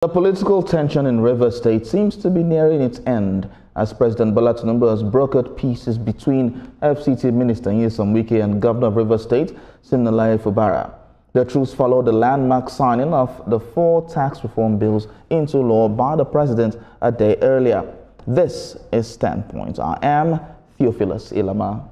The political tension in Rivers State seems to be nearing its end as President Bola Tinubu has brokered pieces between FCT Minister Nyesom Wike and Governor of Rivers State, Wike-Fubara. The truce followed the landmark signing of the 4 tax reform bills into law by the President a day earlier. This is Standpoint. I am Theophilus Ilama.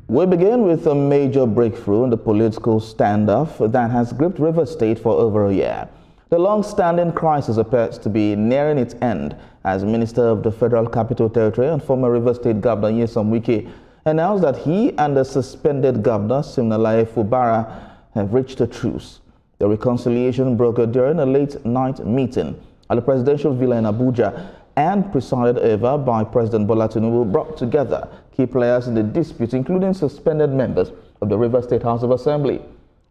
We begin with a major breakthrough in the political standoff that has gripped Rivers State for over a year. The long-standing crisis appears to be nearing its end as Minister of the Federal Capital Territory and former Rivers State Governor Nyesom Wike announced that he and the suspended Governor Wike-Fubara have reached a truce. The reconciliation brokered during a late-night meeting at the presidential villa in Abuja and presided over by President Bola Tinubu brought together key players in the dispute, including suspended members of the Rivers State House of Assembly.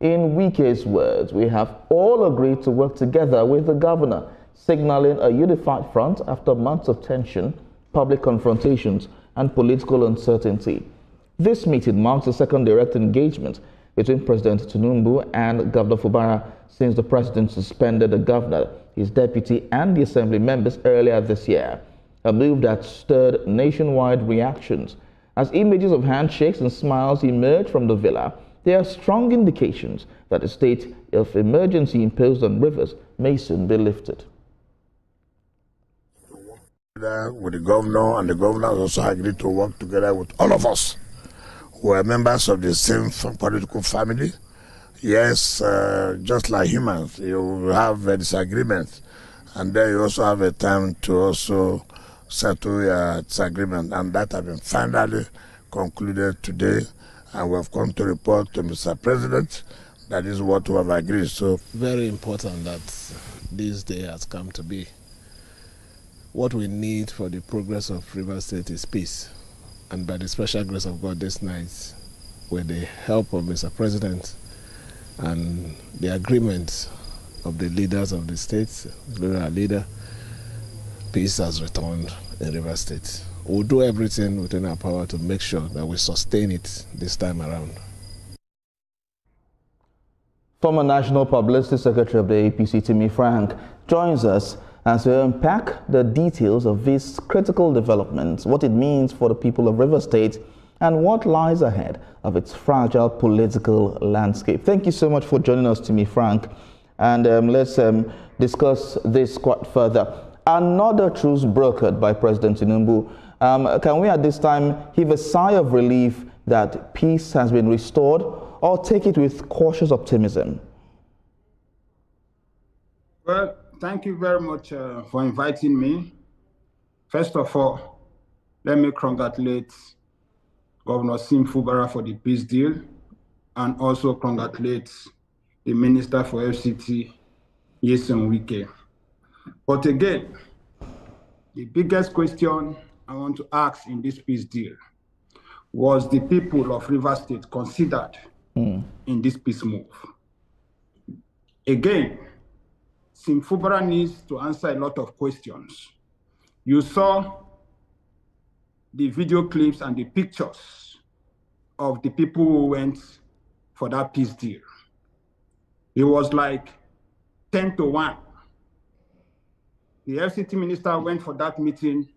In Wike's words, we have all agreed to work together with the governor, signaling a unified front after months of tension, public confrontations, and political uncertainty. This meeting marks the second direct engagement between President Tinubu and Governor Fubara since the president suspended the governor, his deputy, and the assembly members earlier this year, a move that stirred nationwide reactions. As images of handshakes and smiles emerge from the villa, there are strong indications that a state of emergency imposed on Rivers may soon be lifted. With the governor, and the governor also agreed to work together with all of us who are members of the same political family. Yes, just like humans, you have a disagreement, and then you also have a time to also settle your disagreement, and that has been finally concluded today, and we have come to report to Mr. President that is what we have agreed. So very important that this day has come to be. What we need for the progress of Rivers State is peace, and by the special grace of God this night, with the help of Mr. President and the agreement of the leaders of the states, including our leader, peace has returned in Rivers State. We'll do everything within our power to make sure that we sustain it this time around. Former National Publicity Secretary of the APC, Timi Frank, joins us as we unpack the details of this critical development, what it means for the people of Rivers State, and what lies ahead of its fragile political landscape. Thank you so much for joining us, Timi Frank. And let's discuss this quite further. Another truce brokered by President Tinubu. Can we at this time heave a sigh of relief that peace has been restored, or take it with cautious optimism? Well, thank you very much for inviting me. First of all, let me congratulate Governor Wike-Fubara for the peace deal, and also congratulate the Minister for FCT, Nyesom Wike. But again, the biggest question I want to ask in this peace deal, was the people of Rivers State considered in this peace move? Again, Wike-Fubara needs to answer a lot of questions. You saw the video clips and the pictures of the people who went for that peace deal. It was like 10-1. The FCT minister went for that meeting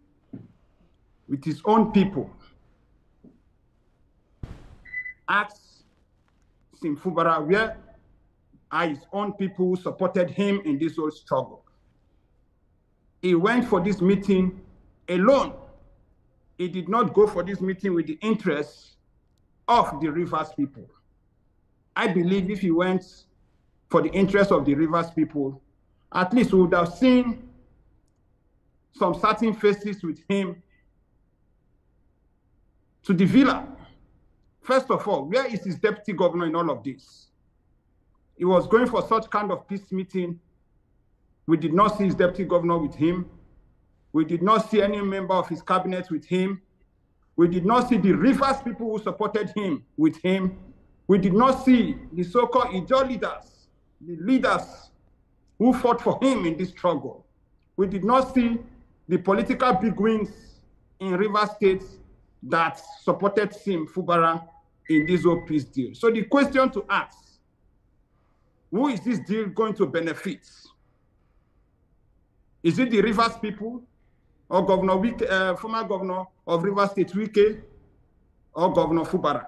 with his own people, asked Wike-Fubara where are his own people who supported him in this whole struggle. He went for this meeting alone. He did not go for this meeting with the interests of the Rivers people. I believe if he went for the interests of the Rivers people, at least we would have seen some certain faces with him to the villa. First of all, where is his deputy governor in all of this? He was going for such kind of peace meeting. We did not see his deputy governor with him. We did not see any member of his cabinet with him. We did not see the Rivers people who supported him with him. We did not see the so-called Ijaw leaders, the leaders who fought for him in this struggle. We did not see the political bigwigs in Rivers State that supported Sim Fubara in this whole peace deal. So the question to ask, who is this deal going to benefit? Is it the Rivers people, or former governor of Rivers State, Wike, or Governor Fubara?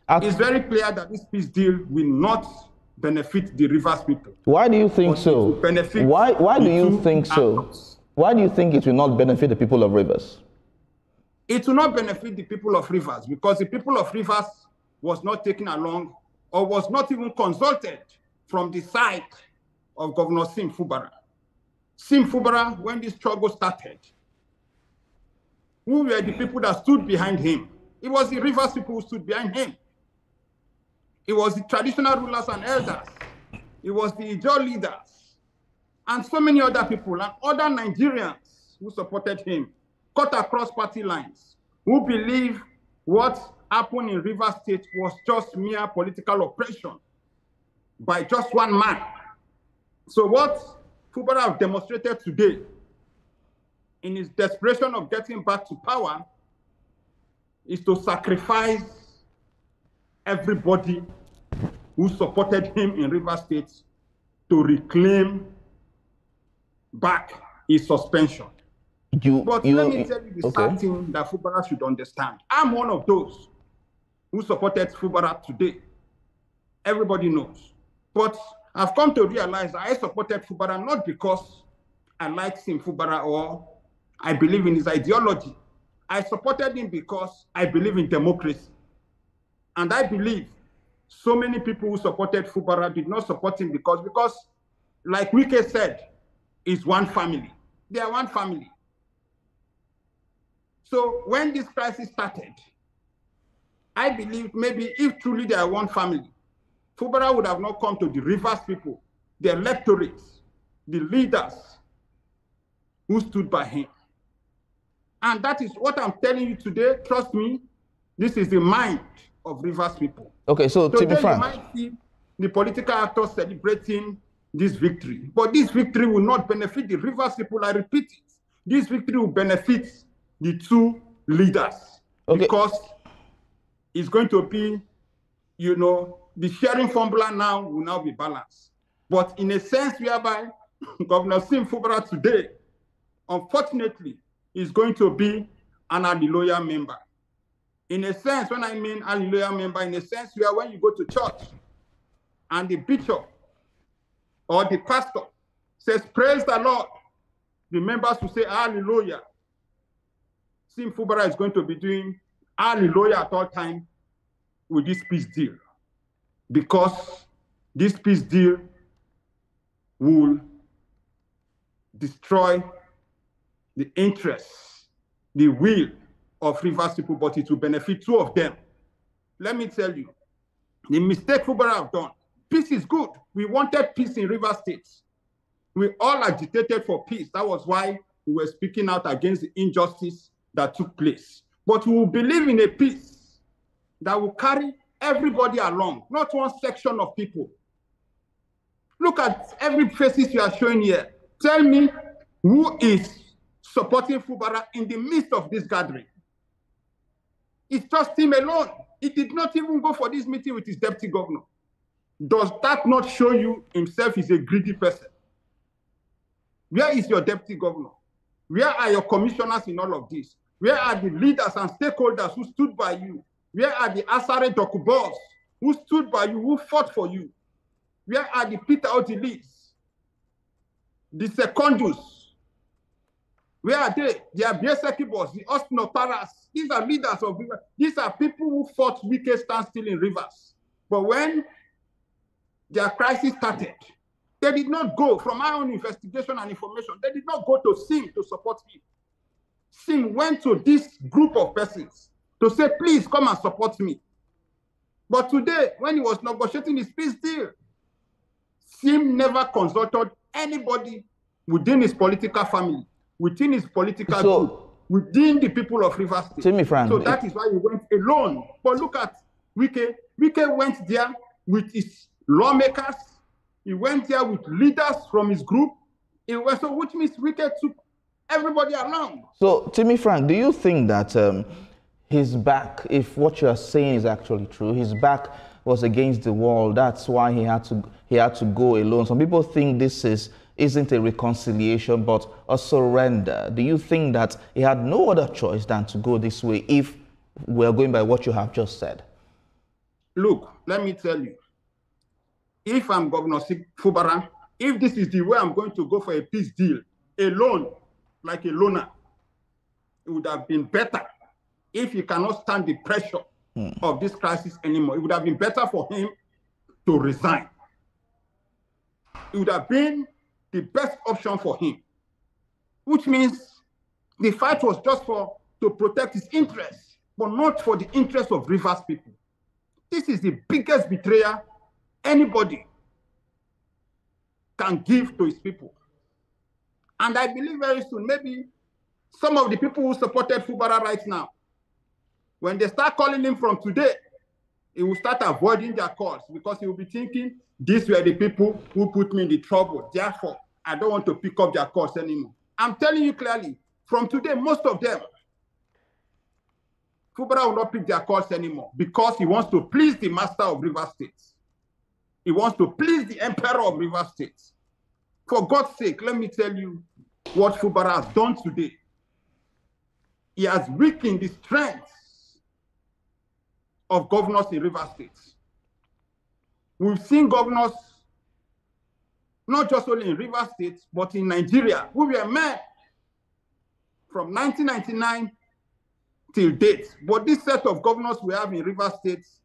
It's very clear that this peace deal will not benefit the Rivers people. Why do you think so? Why do you think so? Why do you think it will not benefit the people of Rivers? It will not benefit the people of Rivers because the people of Rivers was not taken along or was not even consulted from the side of Governor Sim Fubara. Sim Fubara, when this struggle started, who were the people that stood behind him? It was the Rivers people who stood behind him. It was the traditional rulers and elders. It was the Ijaw leaders and so many other people and other Nigerians who supported him, cut across party lines, who believe what happened in Rivers State was just mere political oppression by just one man. So what Fubara demonstrated today in his desperation of getting back to power is to sacrifice everybody who supported him in Rivers State to reclaim back his suspension. But let me tell you the sad thing that Fubara should understand. I'm one of those who supported Fubara today. Everybody knows. But I've come to realize that I supported Fubara not because I like Sim Fubara or I believe in his ideology. I supported him because I believe in democracy. And I believe so many people who supported Fubara did not support him because like Wike said, is one family. They are one family. So when this crisis started, I believe maybe if truly they are one family, Fubara would have not come to the Rivers people, the electorates, the leaders who stood by him. And that is what I'm telling you today. Trust me, this is the mind of Rivers people. Okay, so Timi Frank. You might see the political actors celebrating this victory, but this victory will not benefit the Rivers people. I repeat it. This victory will benefit the two leaders because it's going to be, the sharing formula now will now be balanced. But in a sense whereby Governor Sim Fubara today, unfortunately, is going to be an Hallelujah member. In a sense, when I mean Hallelujah member, in a sense where when you go to church and the bishop or the pastor says, praise the Lord, the members will say, Hallelujah. Sim Fubara is going to be doing Hallelujah at all time with this peace deal, because this peace deal will destroy the interests, the will of Rivers people, but it will benefit two of them. Let me tell you, the mistake Fubara have done, peace is good. We wanted peace in Rivers State. We all agitated for peace. That was why we were speaking out against the injustice that took place. But we will believe in a peace that will carry everybody along, not one section of people. Look at every faces you are showing here. Tell me who is supporting Fubara in the midst of this gathering. It's just him alone. He did not even go for this meeting with his deputy governor. Does that not show you himself is a greedy person? Where is your deputy governor? Where are your commissioners in all of this? Where are the leaders and stakeholders who stood by you? Where are the Asare Dokubos who stood by you, who fought for you? Where are the Peter Otilis, the Secondus? Where are they? The Abieseki boss, the Austin Paras. These are leaders of Rivers. These are people who fought Wike standstill in Rivers. But when their crisis started, they did not go, from my own investigation and information, they did not go to Sim to support him. Sim went to this group of persons to say, please come and support me. But today, when he was negotiating his peace deal, Sim never consulted anybody within his political family, within his political group, within the people of Rivers State. Timi Frank. So that is why he went alone. But look at Wike. Wike went there with his lawmakers. He went there with leaders from his group. So which means Wike took everybody along. So, Timi Frank, do you think that his back, if what you are saying is actually true, his back was against the wall. That's why he had to go alone. Some people think this isn't a reconciliation, but a surrender. Do you think that he had no other choice than to go this way if we're going by what you have just said? Look, let me tell you, if I'm Governor Fubara, if this is the way I'm going to go for a peace deal, alone, like a loner, it would have been better if he cannot stand the pressure of this crisis anymore. It would have been better for him to resign. It would have been the best option for him, which means the fight was just to protect his interests, but not for the interests of Rivers people. This is the biggest betrayal anybody can give to his people. And I believe very soon, maybe some of the people who supported Fubara right now, when they start calling him from today, he will start avoiding their calls because he will be thinking, these were the people who put me in the trouble. Therefore, I don't want to pick up their calls anymore. I'm telling you clearly, from today, most of them, Fubara will not pick their calls anymore because he wants to please the master of River States. He wants to please the emperor of River States. For God's sake, let me tell you what Fubara has done today. He has weakened the strength of governors in River States. We've seen governors, not just only in River States, but in Nigeria, who were men from 1999 till date. But this set of governors we have in River States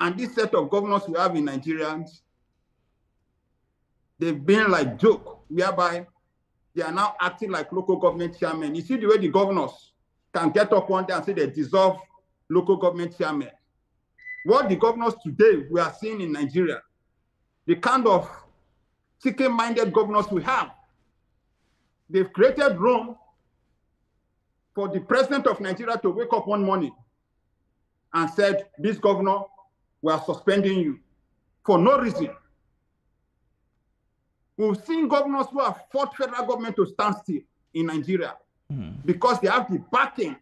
and this set of governors we have in Nigerians, they've been like joke, whereby they are now acting like local government chairmen. You see the way the governors can get up one day and say they dissolve local government chairmen. What the governors today we are seeing in Nigeria, the kind of chicken-minded governors we have, they've created room for the president of Nigeria to wake up one morning and said, this governor, we are suspending you for no reason. We've seen governors who have fought federal government to stand still in Nigeria because they have the backing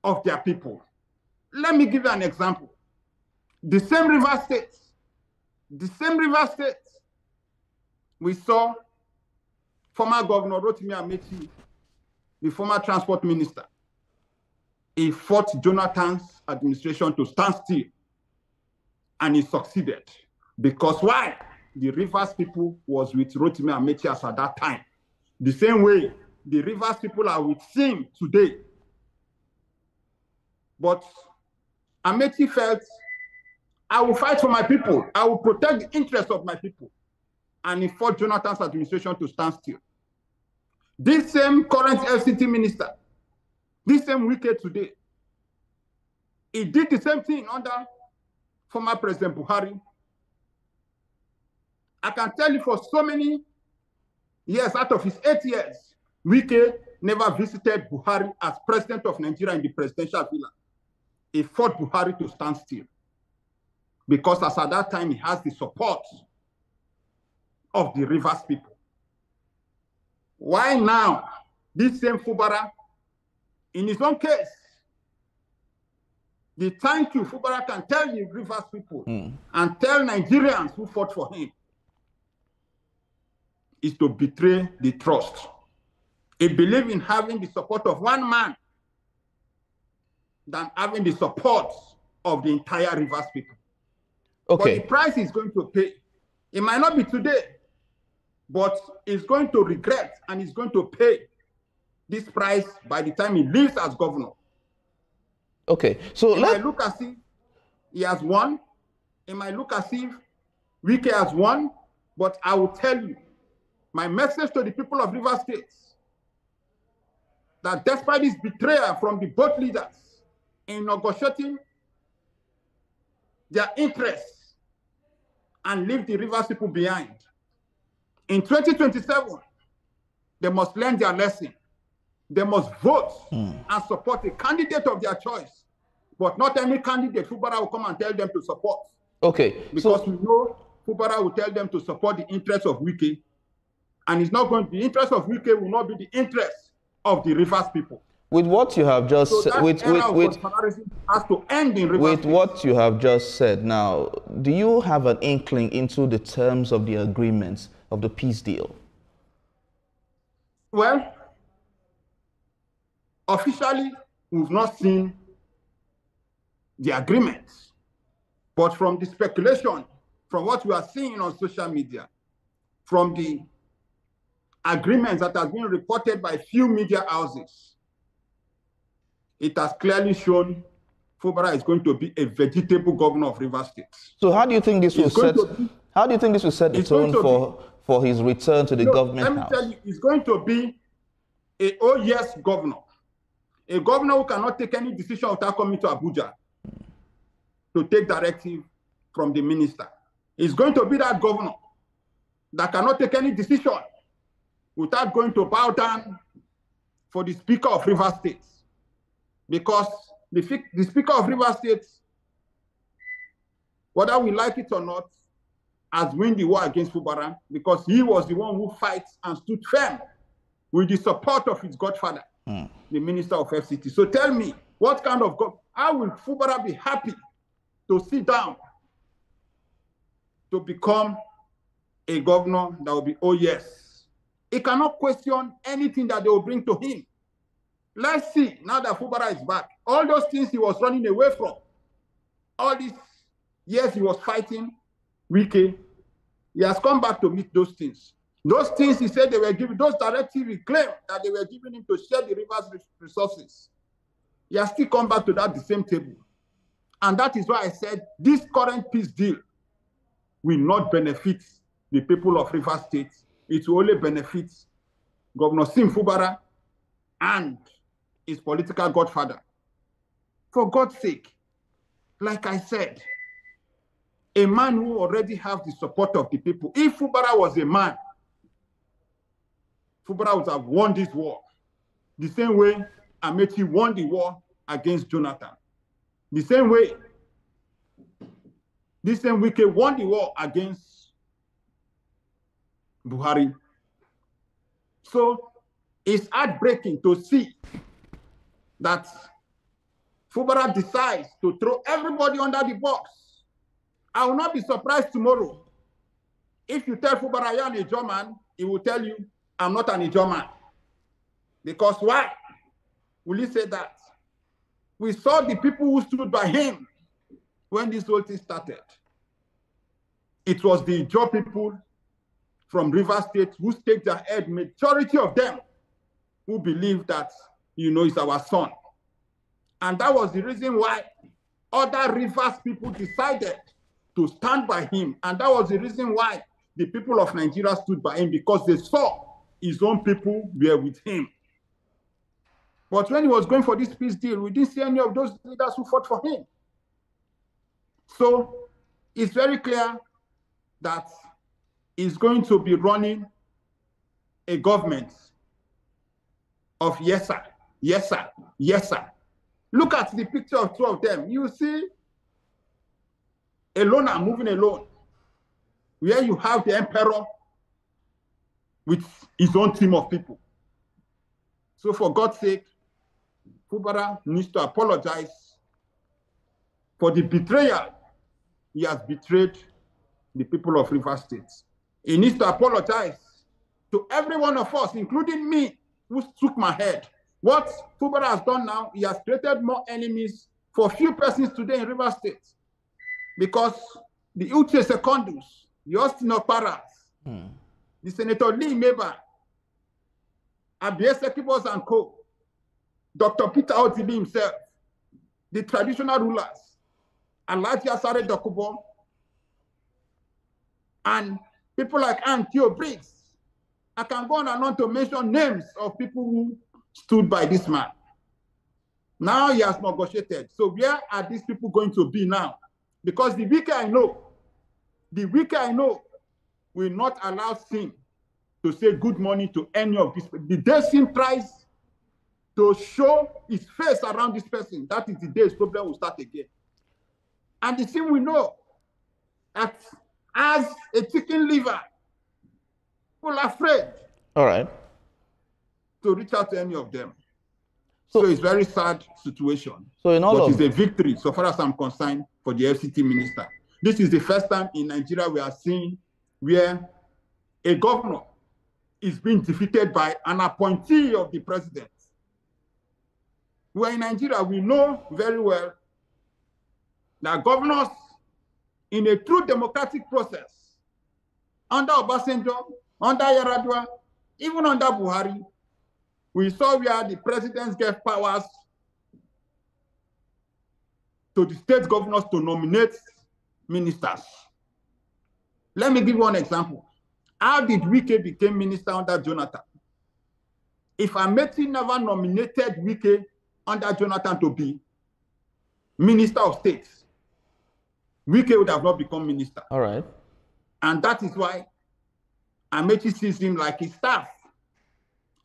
of their people. Let me give you an example. The same River State, we saw former Governor Rotimi Amechi, the former transport minister. He fought Jonathan's administration to stand still, and he succeeded. Because why? The Rivers people was with Rotimi Amechi as at that time. The same way the Rivers people are with him today. But Amechi felt, I will fight for my people. I will protect the interests of my people. And he fought Jonathan's administration to stand still. This same current FCT minister, this same Wike today, he did the same thing under former President Buhari. I can tell you for so many years, out of his 8 years, Wike never visited Buhari as president of Nigeria in the presidential villa. He fought Buhari to stand still. Because as at that time, he has the support of the Rivers people. Why now, this same Fubara, in his own case, the thank you Fubara can tell the Rivers people and tell Nigerians who fought for him is to betray the trust. He believed in having the support of one man than having the support of the entire Rivers people. Okay. But the price he's going to pay, it might not be today, but he's going to regret and he's going to pay this price by the time he leaves as governor. Okay, so it might look as if he has won. It might look as if Wike has won, but I will tell you, my message to the people of River States, that despite this betrayal from the both leaders in negotiating their interests and leave the Rivers people behind, in 2027, they must learn their lesson. They must vote and support a candidate of their choice, but not any candidate Fubara will come and tell them to support. Okay. Because we know Fubara will tell them to support the interests of Wike, and it's not going to be the interest of Wike will not be the interest of the Rivers people. With what you have just so that with era of godfatherism has to end in Rivers with State. what you have just said now, do you have an inkling into the terms of the agreements of the peace deal? Well, officially, we've not seen the agreements, but from the speculation, from what we are seeing on social media, from the agreements that have been reported by few media houses, it has clearly shown Fubara is going to be a vegetable governor of Rivers State. So how do you think this will set? How do you think this will set the tone for his return to the government house? Let me tell you, it's going to be a oh yes governor, a governor who cannot take any decision without coming to Abuja to take directive from the minister. It's going to be that governor that cannot take any decision without going to bow down for the Speaker of Rivers State. Because the Speaker of Rivers State, whether we like it or not, has won the war against Fubara because he was the one who fights and stood firm with the support of his godfather, the Minister of FCT. So tell me, what kind of how will Fubara be happy to sit down to become a governor that will be, oh yes. He cannot question anything that they will bring to him. Let's see, now that Fubara is back, all those things he was running away from, all these years he was fighting Wike, he has come back to meet those things. Those things he said they were giving, those directives he claimed that they were giving him to share the river's resources. He has still come back to that the same table. And that is why I said this current peace deal will not benefit the people of Rivers State. It will only benefit Governor Sim Fubara and his political godfather. For God's sake, like I said, a man who already has the support of the people. If Fubara was a man, Fubara would have won this war. The same way Amechi won the war against Jonathan. The same way Wike won the war against Buhari. So it's heartbreaking to see that Fubara decides to throw everybody under the box. I will not be surprised tomorrow if you tell Fubara you're an Ijaw man, he will tell you, I'm not an Ijaw man. Because why will he say that? We saw the people who stood by him when this whole thing started. It was the Ijaw people from Rivers State who staked their head, majority of them who believed that, he's our son. And that was the reason why other Rivers people decided to stand by him. And that was the reason why the people of Nigeria stood by him, because they saw his own people were with him. But when he was going for this peace deal, we didn't see any of those leaders who fought for him. So it's very clear that he's going to be running a government of yes, sir, yes, sir, yes, sir. Look at the picture of two of them. You see a loner moving alone, where you have the emperor with his own team of people. So for God's sake, Fubara needs to apologize for the betrayal he has betrayed the people of Rivers State. He needs to apologize to every one of us, including me, who took my head. What Fubara has done now, he has created more enemies for few persons today in Rivers State. Because the Uche Secondus, the Austin Oparas, the Senator Lee Meba, Abie Sekibos and Co., Dr. Peter Otili himself, the traditional rulers, Alhaji Asare Dokubo, and people like Antio Briggs. I can go on and on to mention names of people who stood by this man. Now he has negotiated. So where are these people going to be now? Because the Wike I know will not allow Sim to say good morning to any of these people. The day Sim tries to show his face around this person, that is the day his problem will start again. And the Sim we know that as a chicken liver, people are afraid All right. to reach out to any of them. So it's very sad situation. So in all but of it's a victory, so far as I'm concerned, for the FCT minister. This is the first time in Nigeria we are seeing where a governor is being defeated by an appointee of the president. Where in Nigeria, we know very well that governors, in a true democratic process, under Obasanjo, under Yaradua, even under Buhari, we saw where the presidents gave powers to the state governors to nominate ministers. Let me give you one example. How did Wike become minister under Jonathan? If Amechi never nominated Wike under Jonathan to be Minister of State, Wike would have not become minister. All right. And that is why Amechi sees him like his staff.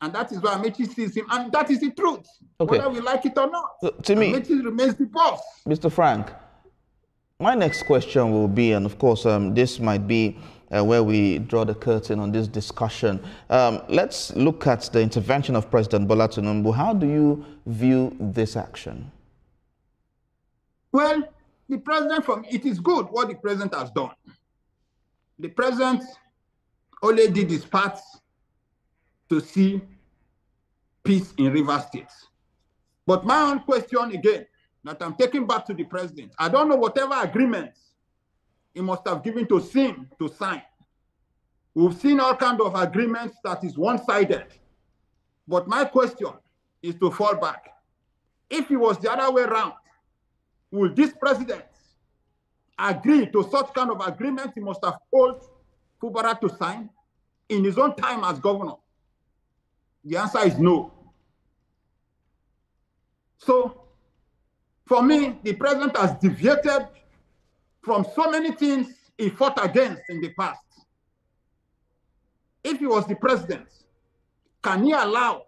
And that is why Amechi sees him, and that is the truth, whether we like it or not. So, Timi, Amechi remains the boss. Mr. Frank, my next question will be, and of course, this might be where we draw the curtain on this discussion. Let's look at the intervention of President Bola Tinubu. How do you view this action? Well, the president, it is good what the president has done. The president only did his part to see peace in Rivers State. But my own question again, that I'm taking back to the president, I don't know whatever agreements he must have given to SIM to sign. We've seen all kinds of agreements that is one-sided. But my question is to fall back. If it was the other way around, will this president agree to such kind of agreement he must have told Fubara to sign in his own time as governor? The answer is no. So, for me, the president has deviated from so many things he fought against in the past. If he was the president, can he allow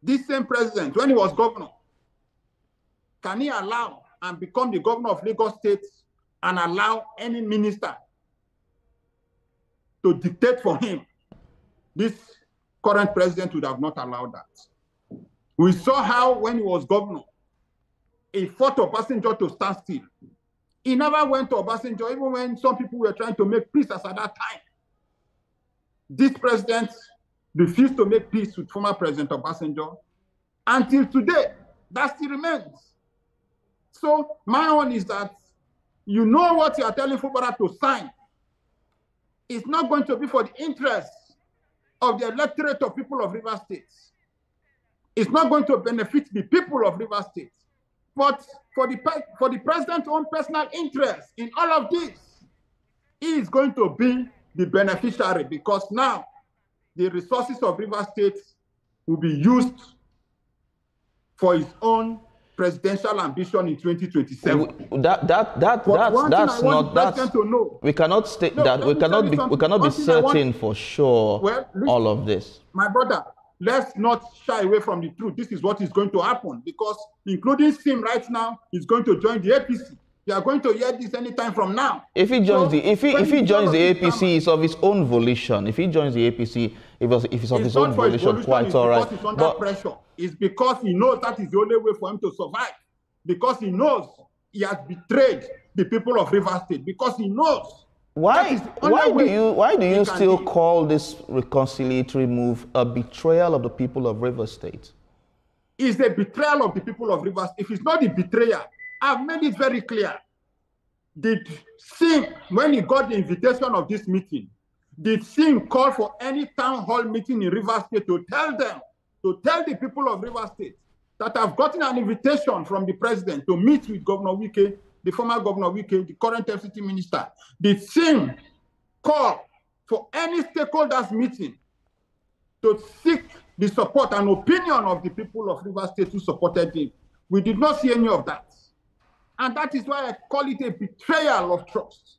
this same president, when he was governor, can he allow and become the governor of Lagos State and allow any minister to dictate for him? This current president would have not allowed that. We saw how, when he was governor, he fought Obasanjo to stand still. He never went to Obasanjo, even when some people were trying to make peace as at that time. This president refused to make peace with former President Obasanjo. Until today, that still remains. So my own is that you know what you are telling Fubara to sign. It's not going to be for the interests of the electorate of people of Rivers State. It's not going to benefit the people of Rivers State. But for the president's own personal interest in all of this, he is going to be the beneficiary, because now the resources of Rivers State will be used for his own presidential ambition in 2027. We cannot state that. We cannot be certain for sure all of this. My brother, let's not shy away from the truth. This is what is going to happen, because including SIM right now is going to join the APC. You are going to hear this anytime from now. If he joins if he joins the APC, it's of his own volition. If he joins the APC, if it's of his own volition, quite all right. It's under pressure. It's because he knows that is the only way for him to survive. Because he knows he has betrayed the people of Rivers State. Because he knows. Why do you still call this reconciliatory move a betrayal of the people of Rivers State? It's a betrayal of the people of Rivers. If it's not a betrayal, I've made it very clear. Did SIM, when he got the invitation of this meeting, did SIM call for any town hall meeting in Rivers State to tell them, to tell the people of Rivers State that I've gotten an invitation from the president to meet with Governor Wike, the former Governor Wike, the current FCT minister? Did SIM call for any stakeholders meeting to seek the support and opinion of the people of Rivers State who supported him? We did not see any of that. And that is why I call it a betrayal of trust.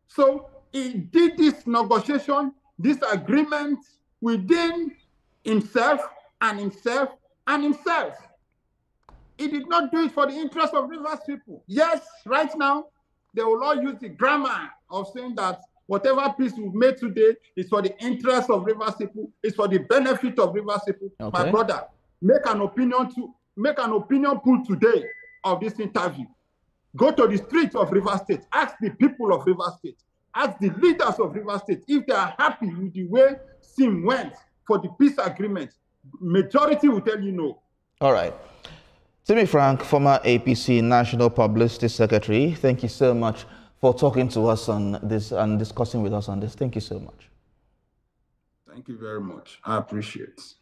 So he did this negotiation, this agreement within himself and himself and himself. He did not do it for the interest of Rivers people. Yes, right now, they will all use the grammar of saying that Whatever peace we've made today is for the interest of Rivers people, it's for the benefit of Rivers people. Okay. My brother, make an opinion poll today of this interview. Go to the streets of Rivers State, ask the people of Rivers State, ask the leaders of Rivers State if they are happy with the way Sim went for the peace agreement. Majority will tell you no. All right. Timi Frank, former APC National Publicity Secretary, thank you so much for talking to us on this and discussing with us on this. Thank you so much. Thank you very much. I appreciate it.